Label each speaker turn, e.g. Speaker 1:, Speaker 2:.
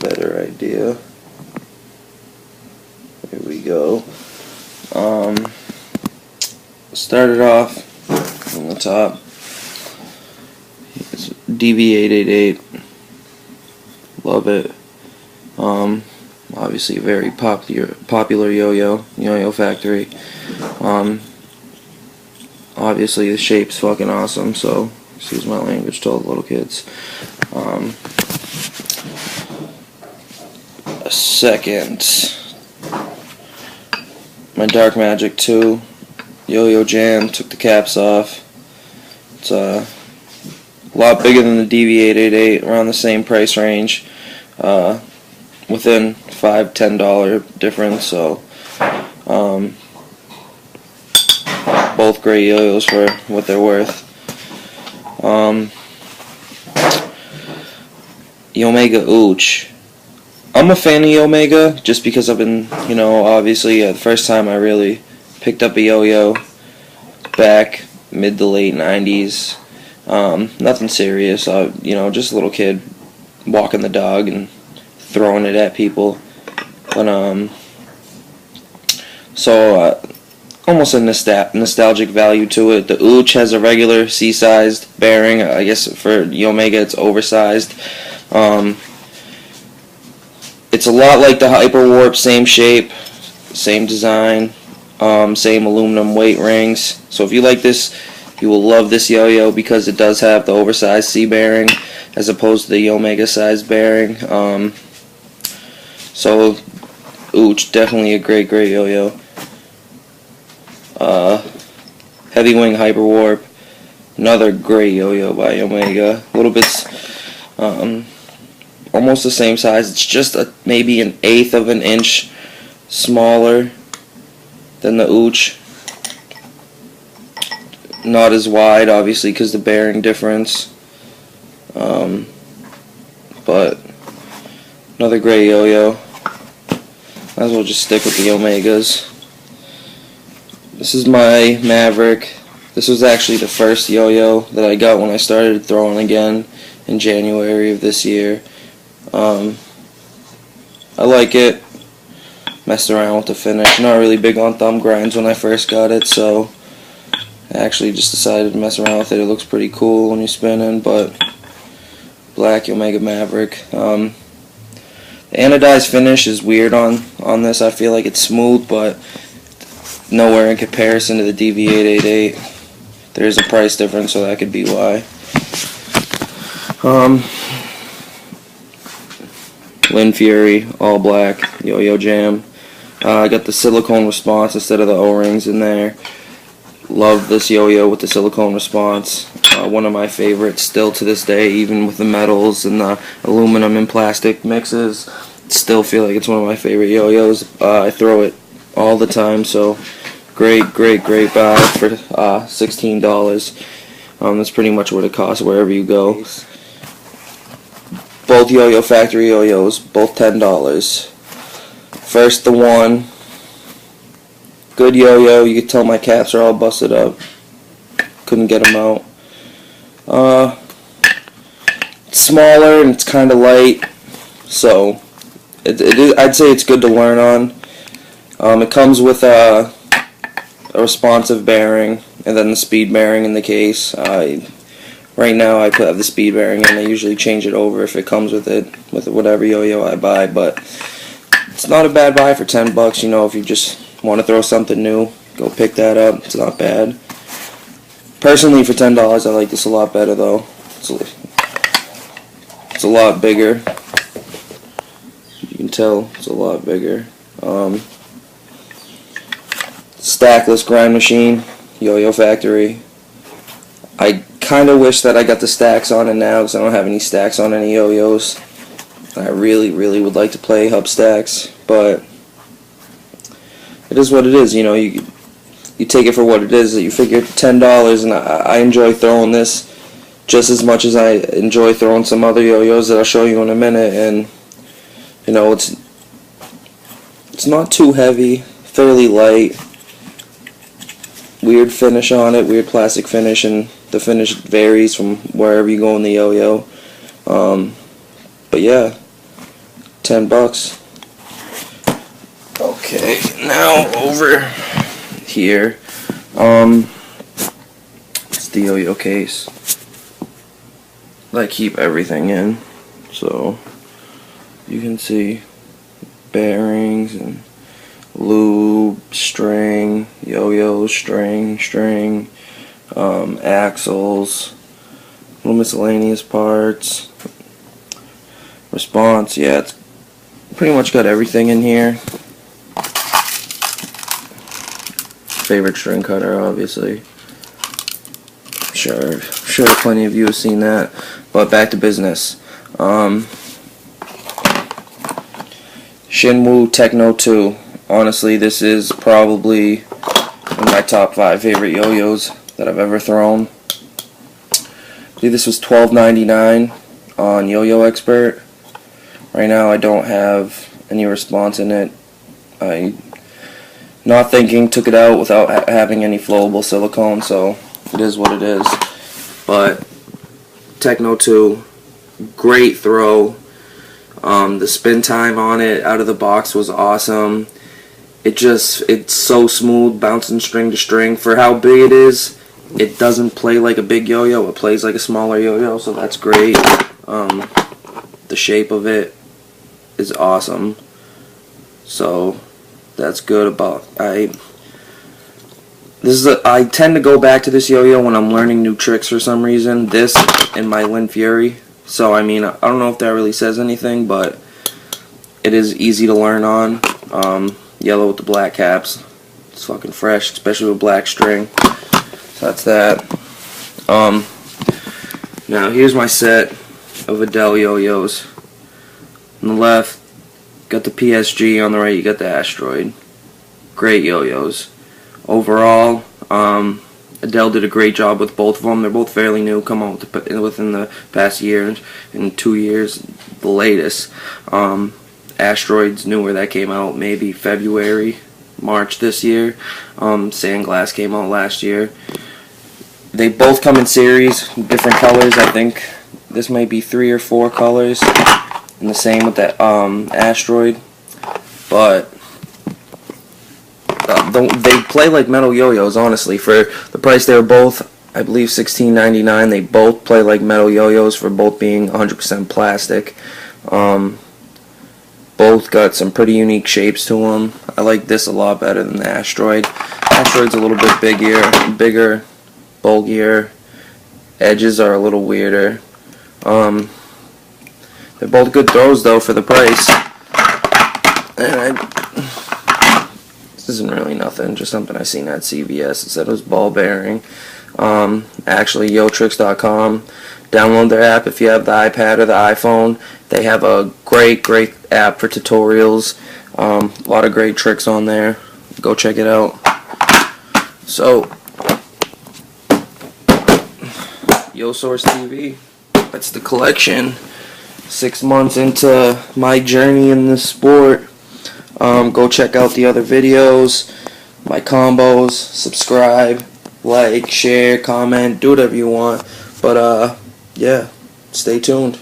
Speaker 1: better idea. Here we go. Started off on the top. It's DV888. Love it. Obviously a very popular YoYo Factory. Obviously the shape's fucking awesome, so excuse my language to all the little kids. A second, my Dark Magic 2 YoYo Jam, took the caps off. It's a lot bigger than the DV888, around the same price range, within $5–10 difference, so both great yo-yos for what they're worth. Yomega Ooch. I'm a fan of Yomega just because I've been, obviously the first time I really picked up a yo-yo back mid to late 90s. Nothing serious, just a little kid walking the dog and throwing it at people. But almost a nostalgic value to it. The Ooch has a regular C-sized bearing. I guess for Yomega it's oversized. It's a lot like the Hyper Warp, same shape, same design, same aluminum weight rings. So if you like this, you will love this yo-yo because it does have the oversized C bearing as opposed to the Yomega size bearing. So Ooch, definitely a great yo-yo. Heavy Wing Hyper Warp, another great yo-yo by Yomega. A little bit, almost the same size. It's just maybe an eighth of an inch smaller than the Ooch. Not as wide, obviously, because the bearing difference. But another great yo-yo. Might as well just stick with the Yomegas. This is my Maverick. This was actually the first yo-yo that I got when I started throwing again in January of this year. I like it. Messed around with the finish. Not really big on thumb grinds when I first got it, so I actually just decided to mess around with it. It looks pretty cool when you're spinning, but black Yomega Maverick. The anodized finish is weird on this. I feel like it's smooth, but nowhere in comparison to the DV888. There is a price difference, so that could be why. Lynn Fury, all black, yo-yo jam. I got the silicone response instead of the O-rings in there. Love this yo-yo with the silicone response. One of my favorites still to this day, even with the metals and the aluminum and plastic mixes. Still feel like it's one of my favorite yo-yos. I throw it all the time, so great buy for $16. That's pretty much what it costs wherever you go. Both YoYo Factory yo-yos, both $10. First, the one. Good yo-yo. You can tell my caps are all busted up. Couldn't get them out. It's smaller and it's kind of light, so I'd say it's good to learn on. It comes with a responsive bearing and then the speed bearing in the case. Right now I have the speed bearing and I usually change it over if it comes with it, with whatever yo-yo I buy, but it's not a bad buy for $10, if you just want to throw something new, go pick that up. It's not bad. Personally, for $10 I like this a lot better though. It's a lot bigger. You can tell it's a lot bigger. Stackless grind machine, YoYo Factory. I kind of wish that I got the stacks on it now because I don't have any stacks on any yo-yos. I really would like to play hub stacks, but it is what it is. You take it for what it is. You figure $10, and I enjoy throwing this just as much as I enjoy throwing some other yo-yos that I'll show you in a minute. And it's not too heavy, fairly light. Weird finish on it, weird plastic finish, and the finish varies from wherever you go in the yo-yo. But yeah, $10. Okay, now over here, it's the yo-yo case that I keep everything in. So you can see bearings and lube, string, yo-yo, string, axles, little miscellaneous parts, response. Yeah, it's pretty much got everything in here. Favorite string cutter, obviously. Sure, plenty of you have seen that. But back to business. Shinwoo Techno 2. Honestly, this is probably one of my top 5 favorite yo-yos that I've ever thrown. I believe this was $12.99 on Yo-Yo Expert. Right now I don't have any response in it. I, not thinking, took it out without having any flowable silicone, so it is what it is. But Techno 2, great throw. The spin time on it out of the box was awesome. It's so smooth, bouncing string to string. For how big it is, it doesn't play like a big yo-yo. It plays like a smaller yo-yo, so that's great. The shape of it is awesome. So that's good about I tend to go back to this yo-yo when I'm learning new tricks for some reason. This and my Lin Fury. So I mean, I don't know if that really says anything, but it is easy to learn on. Yellow with the black caps. It's fucking fresh, especially with black string. So that's that. Now here's my set of Adele yo-yos. On the left, got the PSG. On the right, you got the Asteroid. Great yo-yos. Overall, Adele did a great job with both of them. They're both fairly new, come out within the past year and 2 years, the latest. Asteroid's newer, that came out maybe February, March this year. Sandglass came out last year. They both come in series, different colors. I think this might be 3 or 4 colors, and the same with that Asteroid. But they play like metal yo-yos, honestly. For the price, they were both, I believe, $16.99. They both play like metal yo-yos for both being 100% plastic. Both got some pretty unique shapes to them. I like this a lot better than the Asteroid. Asteroid's a little bit bigger, bulkier. Edges are a little weirder. They're both good throws though for the price. And this isn't really nothing, just something I seen at CVS. It said it was ball bearing. Actually, YoTricks.com. Download their app if you have the iPad or the iPhone. They have a great app for tutorials. A lot of great tricks on there. Go check it out. So, YoSource TV. That's the collection. 6 months into my journey in this sport. Go check out the other videos, my combos, subscribe, like, share, comment, do whatever you want. But yeah, stay tuned.